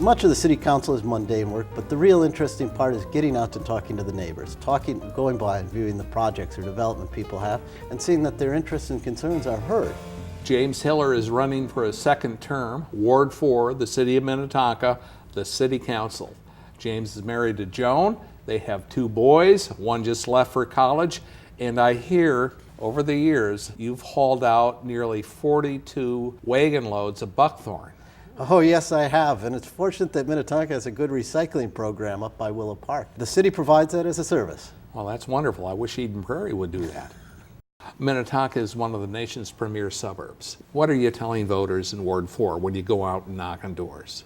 Much of the city council is mundane work, but the real interesting part is getting out and talking to the neighbors, going by and viewing the projects or development people have, and seeing that their interests and concerns are heard. James Hiller is running for a second term, Ward 4, the city of Minnetonka, the city council. James is married to Joan. They have 2 boys. One just left for college. And I hear over the years you've hauled out nearly 42 wagon loads of buckthorn. Oh yes, I have, and it's fortunate that Minnetonka has a good recycling program up by Willow Park. The city provides that as a service. Well, that's wonderful. I wish Eden Prairie would do that. Minnetonka is one of the nation's premier suburbs. What are you telling voters in Ward 4 when you go out and knock on doors?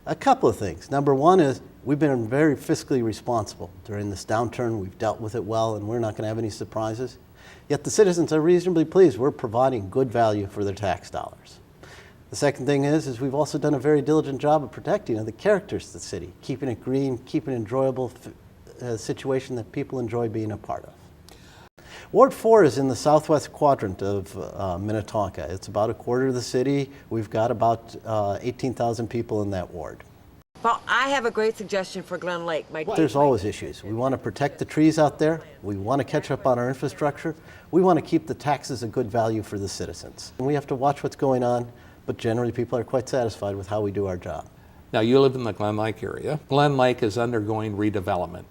A couple of things. Number one is we've been very fiscally responsible. During this downturn, we've dealt with it well, and we're not going to have any surprises. Yet the citizens are reasonably pleased we're providing good value for their tax dollars. The second thing is we've also done a very diligent job of protecting the characters of the city, keeping it green, keeping an enjoyable situation that people enjoy being a part of. Ward 4 is in the southwest quadrant of Minnetonka. It's about a quarter of the city. We've got about 18,000 people in that ward. Well, I have a great suggestion for Glen Lake. There's always issues. We want to protect the trees out there. We want to catch up on our infrastructure. We want to keep the taxes a good value for the citizens. And we have to watch what's going on, but generally people are quite satisfied with how we do our job. Now, you live in the Glen Lake area. Glen Lake is undergoing redevelopment.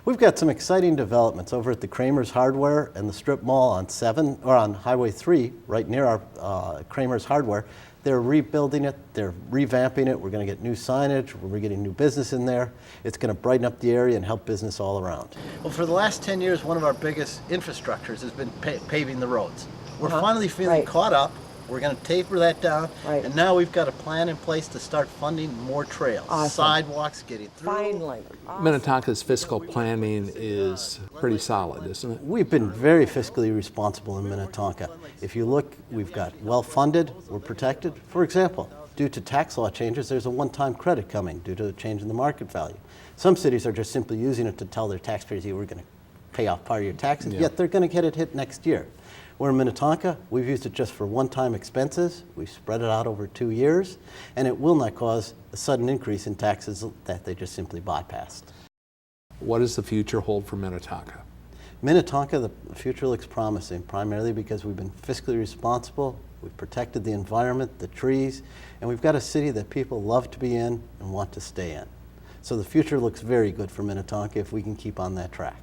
We've got some exciting developments over at the Kramer's Hardware and the Strip Mall on Highway 3, right near our Kramer's Hardware. They're rebuilding it, they're revamping it. We're going to get new signage, we're getting new business in there. It's going to brighten up the area and help business all around. Well, for the last 10 years, one of our biggest infrastructures has been paving the roads. We're finally feeling caught up. We're going to taper that down, and now we've got a plan in place to start funding more trails, sidewalks, getting through. Finally. Minnetonka's fiscal planning is pretty solid, isn't it? We've been very fiscally responsible in Minnetonka. If you look, we've got well-funded, we're protected. For example, due to tax law changes, there's a one-time credit coming due to a change in the market value. Some cities are just simply using it to tell their taxpayers, we're going to pay off part of your taxes, yet they're going to get it hit next year. Where in Minnetonka, we've used it just for one-time expenses. We've spread it out over 2 years, and it will not cause a sudden increase in taxes that they just simply bypassed. What does the future hold for Minnetonka? Minnetonka, the future looks promising, primarily because we've been fiscally responsible, we've protected the environment, the trees, and we've got a city that people love to be in and want to stay in. So the future looks very good for Minnetonka if we can keep on that track.